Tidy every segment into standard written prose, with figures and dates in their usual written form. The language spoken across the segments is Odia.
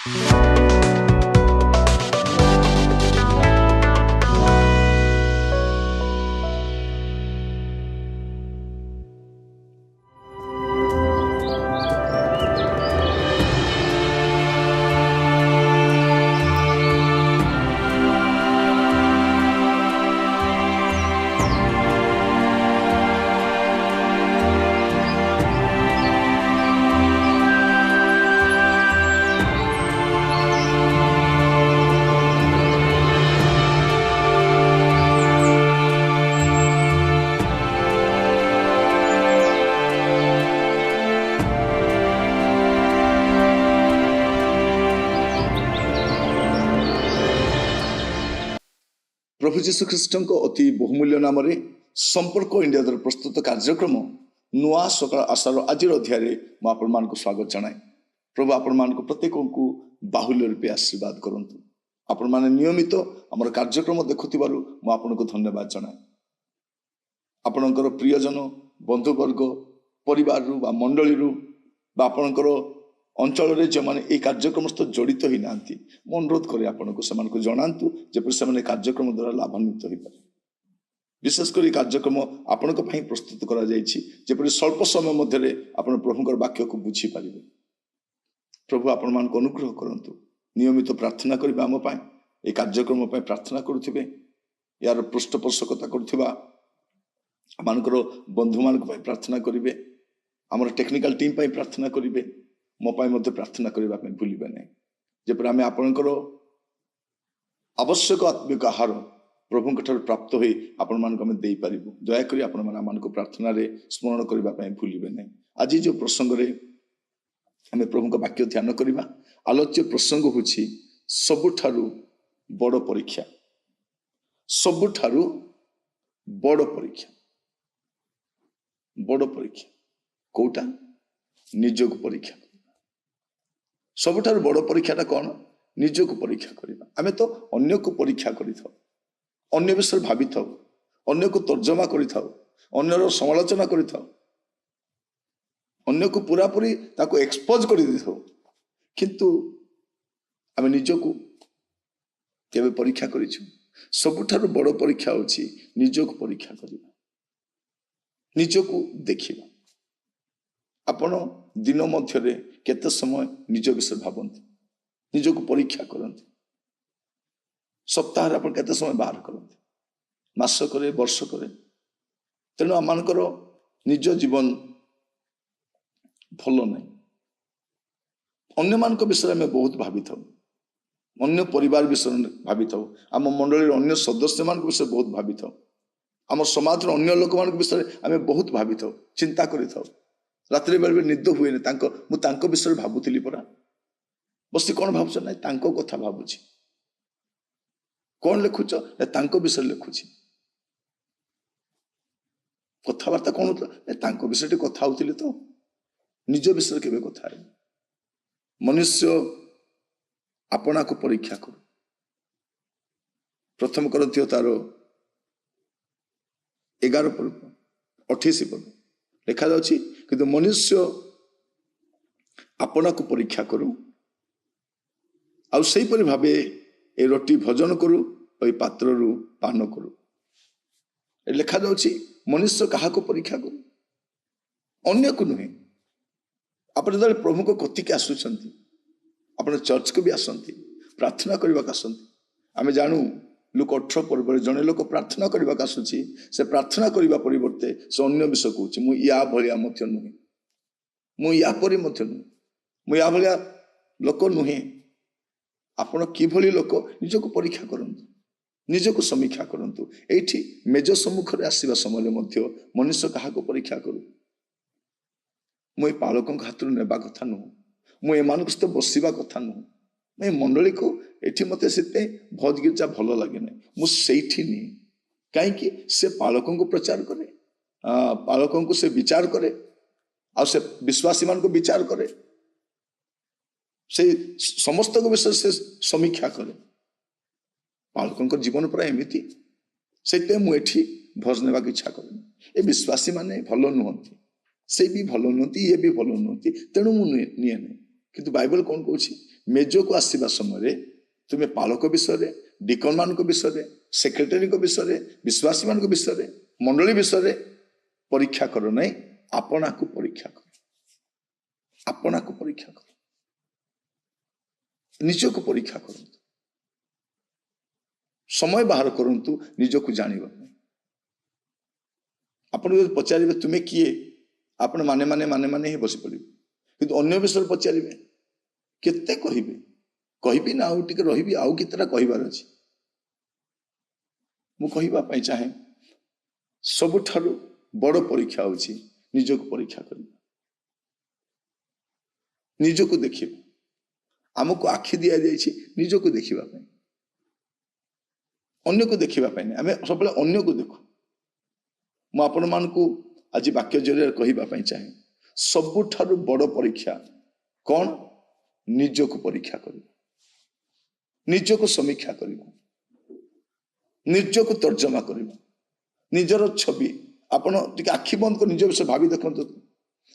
प्रभु जीशु ख्रीष्ट अति बहुमूल्य नाम संपर्क इंडिया द्वारा प्रस्तुत कार्यक्रम नुआ सकाल आशार आज अध्याय आपण को स्वागत जनाए। प्रभु आपण प्रत्येक को बाहुल्य रूपे आशीर्वाद करंतु। आपण माने नियमित आमर कार्यक्रम देखुथिबारु मु आपन को धन्यवाद जनाए। आपणकर प्रियजन बंधुवर्ग परिवार रु बा मंडली रु बा आपणकर अंचल रे जो माने ए कार्यक्रम सहित जड़ित ही नांती मु अनुरोध करे आपन को समान को जणांतु जेपर से माने कार्यक्रम द्वारा लाभान्वित होई पारे। विशेषकर कार्यक्रम आपन को पई प्रस्तुत करा जायछि जेपर स्वल्प समय मध्य रे आपन प्रभुकर वाक्य को बुझी पारिबे। प्रभु आपन मान को अनुग्रह करंतु। नियमित प्रार्थना करिबा हम पई ए कार्यक्रम पई प्रार्थना करूथिबे। यार पृष्ठपोषकता करूथिबा मानकर बंधु मान को पई प्रार्थना करिबे। हमर टेक्निकल टीम पई प्रार्थना करिबे। मो पाई मध्य प्रार्थना करबा पे भूलिबे नै। जेपर आमे आपनकर आवश्यक आत्मिक आहार प्रभु कठर प्राप्त होई आपण मान को हम देई परिबो। दया करी आपण मान को प्रार्थना रे स्मरण करबा पे भूलिबे नै। आज जो प्रसंग रे हमें प्रभु का वाक्य ध्यान करबा आलोच्य प्रसंग होछि सबुठारु बड़ परीक्षा। सबुठारु बड़ परीक्षा। बड़ परीक्षा कोटा निजक परीक्षा। सबुठारु बड़ परीक्षाटा कौन? निजक परीक्षा करबा। आमे तो अन्य को परीक्षा करि थाउ, अन्य विषय भाबी थाउ, अन्य को तर्जमा करि थाउ, अन्यर समालोचना करि थाउ, अन्य को पूरा पूरी ताको एक्सपोज करि दि थाउ। किंतु आमे निजको केबे परीक्षा करिछु? सबुठारु बड़ परीक्षा होछि निजक परीक्षा करबा, निजको देखिबा। आपण दिन मध्य केते समय निज विषय भावती, निजक परीक्षा करती। सप्ताह आप केते समय बाहर करते, मास करे, वर्ष करे। तेणु आमकर निज जीवन भल नहीं। अन्य मान विषय में बहुत भावी था, अन्य परिवार विषय भावी था, आम मंडली अन्य सदस्य मान विषय बहुत भावी था, आम समाज अन्य लोक मान विषय आम बहुत भावी था, चिंता करि था। रात्रि बेले निद हुए मुझे विषय भावुली परा। बस कौन भावुच ना तांको कथा भावुची। कौन लिखुच तांको विषय लिखुची। कथबार्ता कौन होता विषय कथा होती तो निज विषय केवे कथा है। मनुष्य आपना को परीक्षा करू। प्रथम करंथियो तार 11 पद 28 पद लिखा जाउछि किंतु मनुष्य आपना को परीक्षा करू आउ सही परि भाबे ए रोटी भोजन करू ओई पात्र रु पान करू। ए लिखा जाउछि मनुष्य कहा को परीक्षा करू, अन्य को नुहे। आपण जदि प्रभु को कति के आसुछंती, आपण चर्च को भी आसंती, प्रार्थना करबा का आसंती। आमे जानू लोक 18 पर्व जने लोक प्रार्थना करबा का आसुछि, से प्रार्थना करबा परिवर्ते से अन्य विषय कहूछि मु या भलिया मध्य नुहे, मु या परि मध्य नुहे, मु या भलिया लोक नुहे। आपण कि भली लोक निजको परीक्षा करंतु, निजको समीक्षा करंतु। एठी मेज सम्मुख रे आसीबा समय मध्य मनुष्य कहा को परीक्षा करू। मु ए पालकों हाथ नेबा कथा नु, मु एमान सहित बसिबा कथा नु। मैं मंडली को एठी मते सेते भोज गिरजा भलो लागे नै, मु सेठी नी। काहे से पालकों को प्रचार करे, पालकों को से विचार करे, आ से विश्वासी मान को विचार करे, से समस्त को विषय से समीक्षा करे। पालकों को जीवन पर एमिति सेते मु एठी भोज नेबा इच्छा करे। ए विश्वासी माने भलो नुहंती, से भी भलो नुहंती, ये भी भलो नुहंती, तेणु मु निये नै। କିନ୍ତୁ ବାଇବଲ କଣ କହୁଛି? ମେଜକୁ ଆସିବା ସମୟରେ ତୁମେ ପାଳକ ବିଷୟରେ, ଡିକନ ମାନଙ୍କ ବିଷୟରେ, ସେକ୍ରେଟାରୀଙ୍କ ବିଷୟରେ, ବିଶ୍ୱାସୀ ମାନଙ୍କ ବିଷୟରେ, ମଣ୍ଡଳୀ ବିଷୟରେ ପରୀକ୍ଷା କର ନାହିଁ, ଆପଣାକୁ ପରୀକ୍ଷା କର। ଆପଣାକୁ ପରୀକ୍ଷା କର, ନିଜକୁ ପରୀକ୍ଷା କରନ୍ତୁ, ସମୟ ବାହାର କରନ୍ତୁ ନିଜକୁ ଜାଣିବା ପାଇଁ। ଆପଣ ଯଦି ପଚାରିବେ ତୁମେ କିଏ, ଆପଣ ମାନେ ମାନେ ମାନେ ମାନେ ହିଁ ବସି ପଡ଼ିବେ। କିନ୍ତୁ ଅନ୍ୟ ବିଷୟରେ ପଚାରିବେ କେତେ କହିବେ? କହିବି ନା ଆଉ ଟିକେ ରହିବି, ଆଉ କେତେଟା କହିବାର ଅଛି। ମୁଁ କହିବା ପାଇଁ ଚାହେଁ ସବୁଠାରୁ ବଡ଼ ପରୀକ୍ଷା ହେଉଛି ନିଜକୁ ପରୀକ୍ଷା କରିବା, ନିଜକୁ ଦେଖିବା। ଆମକୁ ଆଖି ଦିଆଯାଇଛି ନିଜକୁ ଦେଖିବା ପାଇଁ, ଅନ୍ୟକୁ ଦେଖିବା ପାଇଁ ନାହିଁ। ଆମେ ସବୁବେଳେ ଅନ୍ୟକୁ ଦେଖୁ। ମୁଁ ଆପଣମାନଙ୍କୁ ଆଜି ବାକ୍ୟ ଜରିଆରେ କହିବା ପାଇଁ ଚାହେଁ ସବୁଠାରୁ ବଡ଼ ପରୀକ୍ଷା କଣ? ନିଜକୁ ପରୀକ୍ଷା କରିବା, ନିଜକୁ ସମୀକ୍ଷା କରିବା, ନିଜକୁ ତର୍ଜମା କରିବା, ନିଜର ଛବି। ଆପଣ ଟିକେ ଆଖି ବନ୍ଦ କରି ନିଜ ବିଷୟରେ ଭାବି ଦେଖନ୍ତୁ।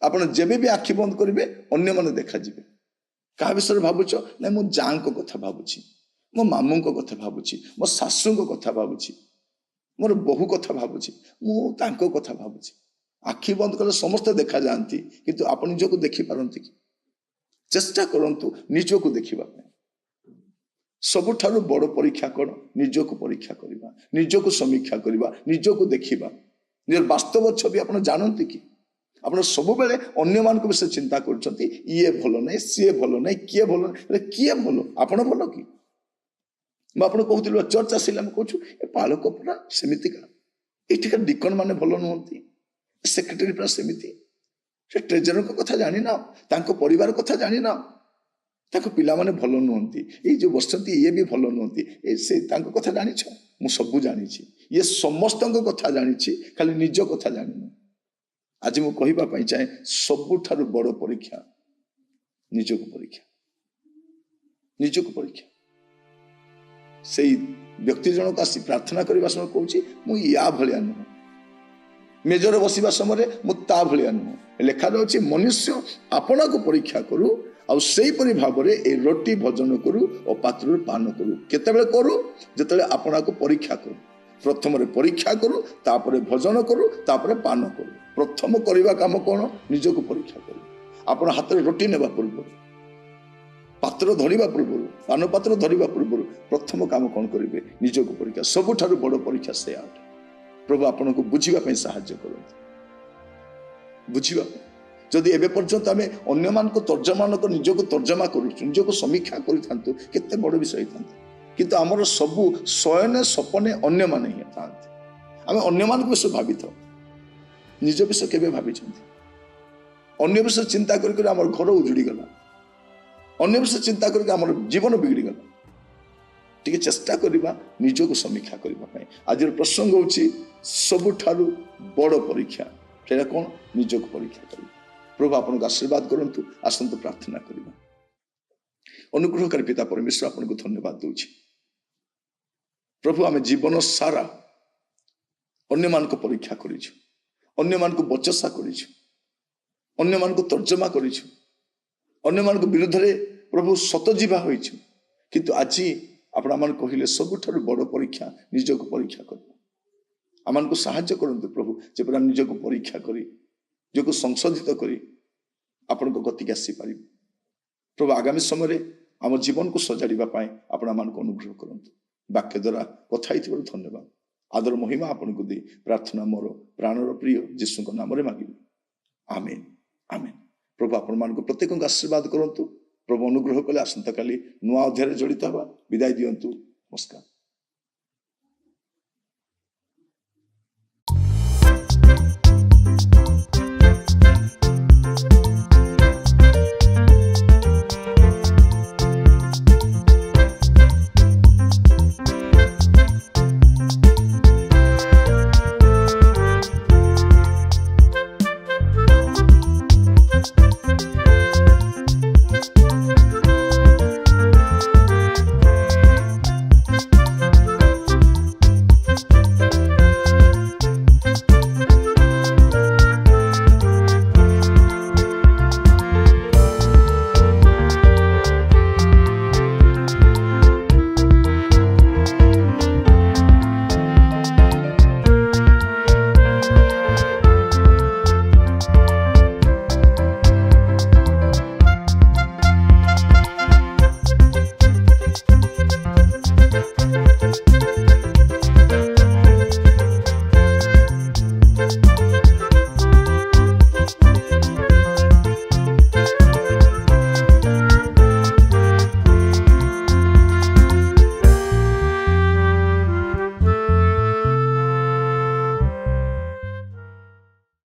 ଆପଣ ଯେବେ ବି ଆଖି ବନ୍ଦ କରିବେ ଅନ୍ୟମାନେ ଦେଖାଯିବେ। କାହା ବିଷୟରେ ଭାବୁଛ? ନାଇଁ ମୁଁ ଯାଙ୍କ କଥା ଭାବୁଛି, ମୋ ମାମୁଙ୍କ କଥା ଭାବୁଛି, ମୋ ଶାଶୁଙ୍କ କଥା ଭାବୁଛି, ମୋର ବୋହୂ କଥା ଭାବୁଛି, ମୁଁ ତାଙ୍କ କଥା ଭାବୁଛି। ଆଖି ବନ୍ଦ କଲେ ସମସ୍ତେ ଦେଖାଯାଆନ୍ତି, କିନ୍ତୁ ଆପଣ ନିଜକୁ ଦେଖିପାରନ୍ତି କି? ଚେଷ୍ଟା କରନ୍ତୁ ନିଜକୁ ଦେଖିବା ପାଇଁ। ସବୁଠାରୁ ବଡ଼ ପରୀକ୍ଷା କଣ? ନିଜକୁ ପରୀକ୍ଷା କରିବା, ନିଜକୁ ସମୀକ୍ଷା କରିବା, ନିଜକୁ ଦେଖିବା। ନିଜର ବାସ୍ତବ ଛବି ଆପଣ ଜାଣନ୍ତି କି? ଆପଣ ସବୁବେଳେ ଅନ୍ୟମାନଙ୍କ ବିଷୟରେ ଚିନ୍ତା କରୁଛନ୍ତି, ଇଏ ଭଲ ନାହିଁ, ସିଏ ଭଲ ନାହିଁ, କିଏ ଭଲ ନାହିଁ। କିଏ ଭଲ? ଆପଣ ଭଲ କି? ମୁଁ ଆପଣ କହୁଥିଲି ଚର୍ଚ୍ଚ ଆସିଲେ ଆମେ କହୁଛୁ ଏ ପାଳକ ପୁରା ସେମିତିକା, ଏଇଠିକା ଡିକନ ମାନେ ଭଲ ନୁହନ୍ତି, ସେକ୍ରେଟାରୀ ପୁରା ସେମିତି, ସେ ଟ୍ରେଜରଙ୍କ କଥା ଜାଣିନାଅ, ତାଙ୍କ ପରିବାର କଥା ଜାଣିନାଅ, ତାଙ୍କ ପିଲାମାନେ ଭଲ ନୁହନ୍ତି, ଏଇ ଯୋଉ ବସିଛନ୍ତି ଇଏ ବି ଭଲ ନୁହନ୍ତି, ସେ ତାଙ୍କ କଥା ଜାଣିଛ? ମୁଁ ସବୁ ଜାଣିଛି। ଇଏ ସମସ୍ତଙ୍କ କଥା ଜାଣିଛି, ଖାଲି ନିଜ କଥା ଜାଣିନି। ଆଜି ମୁଁ କହିବା ପାଇଁ ଚାହେଁ ସବୁଠାରୁ ବଡ଼ ପରୀକ୍ଷା ନିଜକୁ ପରୀକ୍ଷା, ନିଜକୁ ପରୀକ୍ଷା। ସେଇ ବ୍ୟକ୍ତି ଜଣକ ଆସି ପ୍ରାର୍ଥନା କରିବା ସମୟ କହୁଛି ମୁଁ ୟା ଭଳିଆ ନୁହଁ, ମେଜରେ ବସିବା ସମୟରେ ମୁଁ ତା ଭଳିଆ ନୁହଁ। ଲେଖାଯାଉଛି ମନୁଷ୍ୟ ଆପଣାକୁ ପରୀକ୍ଷା କରୁ, ଆଉ ସେଇପରି ଭାବରେ এই ରୋଟି ଭୋଜନ କରୁ ଓ ପାତ୍ରରୁ ପାନ କରୁ। କେତେବେଳେ କରୁ? ଯେତେବେଳେ ଆପଣାକୁ ପରୀକ୍ଷା କରୁ। ପ୍ରଥମରେ ପରୀକ୍ଷା କରୁ, ତାପରେ ଭୋଜନ କରୁ, ତାପରେ ପାନ କରୁ। ପ୍ରଥମ କରିବା କାମ କଣ? ନିଜକୁ ପରୀକ୍ଷା କରୁ। ଆପଣ ହାତରେ ରୋଟି ନେବା ପୂର୍ବରୁ, ପାତ୍ର ଧରିବା ପୂର୍ବରୁ, ପାନ ପାତ୍ର ଧରିବା ପୂର୍ବରୁ ପ୍ରଥମ କାମ କଣ କରିବେ? ନିଜକୁ ପରୀକ୍ଷା। ସବୁଠାରୁ ବଡ଼ ପରୀକ୍ଷା ସେ ଅଟେ। ପ୍ରଭୁ ଆପଣଙ୍କୁ ବୁଝିବା ପାଇଁ ସାହାଯ୍ୟ କରନ୍ତୁ, ବୁଝିବା ପାଇଁ। ଯଦି ଏବେ ପର୍ଯ୍ୟନ୍ତ ଆମେ ଅନ୍ୟମାନଙ୍କୁ ତର୍ଜମା ନ କରି ନିଜକୁ ତର୍ଜମା କରୁଛୁ, ନିଜକୁ ସମୀକ୍ଷା କରିଥାନ୍ତୁ, କେତେ ବଡ଼ ବିଷୟ ହେଇଥାନ୍ତା। କିନ୍ତୁ ଆମର ସବୁ ଶୟନେ ସପନେ ଅନ୍ୟମାନେ ହିଁ ଥାନ୍ତି। ଆମେ ଅନ୍ୟମାନଙ୍କ ବିଷୟ ଭାବିଥାଉ, ନିଜ ବିଷୟ କେବେ ଭାବିଛନ୍ତି? ଅନ୍ୟ ବିଷୟ ଚିନ୍ତା କରିକି ଆମର ଘର ଉଜୁଡ଼ିଗଲା, ଅନ୍ୟ ବିଷୟ ଚିନ୍ତା କରିକି ଆମର ଜୀବନ ବିଗିଡ଼ିଗଲା। ଟିକେ ଚେଷ୍ଟା କରିବା ନିଜକୁ ସମୀକ୍ଷା କରିବା ପାଇଁ। ଆଜିର ପ୍ରସଙ୍ଗ ହେଉଛି ସବୁଠାରୁ ବଡ଼ ପରୀକ୍ଷା। ସେଇଟା କଣ? ନିଜକୁ ପରୀକ୍ଷା କରିବା। ପ୍ରଭୁ ଆପଣଙ୍କୁ ଆଶୀର୍ବାଦ କରନ୍ତୁ। ଆସନ୍ତୁ ପ୍ରାର୍ଥନା କରିବା। ଅନୁଗ୍ରହକାରୀ ପିତା ପରମେଶ୍ୱର, ଆପଣଙ୍କୁ ଧନ୍ୟବାଦ ଦେଉଛି। ପ୍ରଭୁ ଆମେ ଜୀବନ ସାରା ଅନ୍ୟମାନଙ୍କୁ ପରୀକ୍ଷା କରିଛୁ, ଅନ୍ୟମାନଙ୍କୁ ବଚସା କରିଛୁ, ଅନ୍ୟମାନଙ୍କୁ ତର୍ଜମା କରିଛୁ, ଅନ୍ୟମାନଙ୍କ ବିରୁଦ୍ଧରେ ପ୍ରଭୁ ସତଜୀବା ହୋଇଛୁ। କିନ୍ତୁ ଆଜି ଆପଣ ଆମମାନଙ୍କୁ କହିଲେ ସବୁଠାରୁ ବଡ଼ ପରୀକ୍ଷା ନିଜକୁ ପରୀକ୍ଷା କରିବା। ଆମମାନଙ୍କୁ ସାହାଯ୍ୟ କରନ୍ତୁ ପ୍ରଭୁ, ଯେପରି ଆମେ ନିଜକୁ ପରୀକ୍ଷା କରି, ନିଜକୁ ସଂଶୋଧିତ କରି ଆପଣଙ୍କ ଗତିକି ଆସିପାରିବୁ। ପ୍ରଭୁ ଆଗାମୀ ସମୟରେ ଆମ ଜୀବନକୁ ସଜାଡ଼ିବା ପାଇଁ ଆପଣ ଆମମାନଙ୍କୁ ଅନୁଗ୍ରହ କରନ୍ତୁ। ବାକ୍ୟ ଦ୍ୱାରା କଥା ହେଇଥିବାରୁ ଧନ୍ୟବାଦ। ଆଦର ମହିମା ଆପଣଙ୍କୁ ଦେଇ ପ୍ରାର୍ଥନା ମୋର ପ୍ରାଣର ପ୍ରିୟ ଯୀଶୁଙ୍କ ନାମରେ ମାଗିବି, ଆମେନ୍, ଆମେନ୍। ପ୍ରଭୁ ଆପଣମାନଙ୍କୁ ପ୍ରତ୍ୟେକଙ୍କୁ ଆଶୀର୍ବାଦ କରନ୍ତୁ। ପ୍ରଭୁ ଅନୁଗ୍ରହ କଲେ ଆସନ୍ତାକାଲି ନୂଆ ଅଧ୍ୟାୟରେ ଜଡ଼ିତ ହେବା। ବିଦାୟ ଦିଅନ୍ତୁ। ନମସ୍କାର।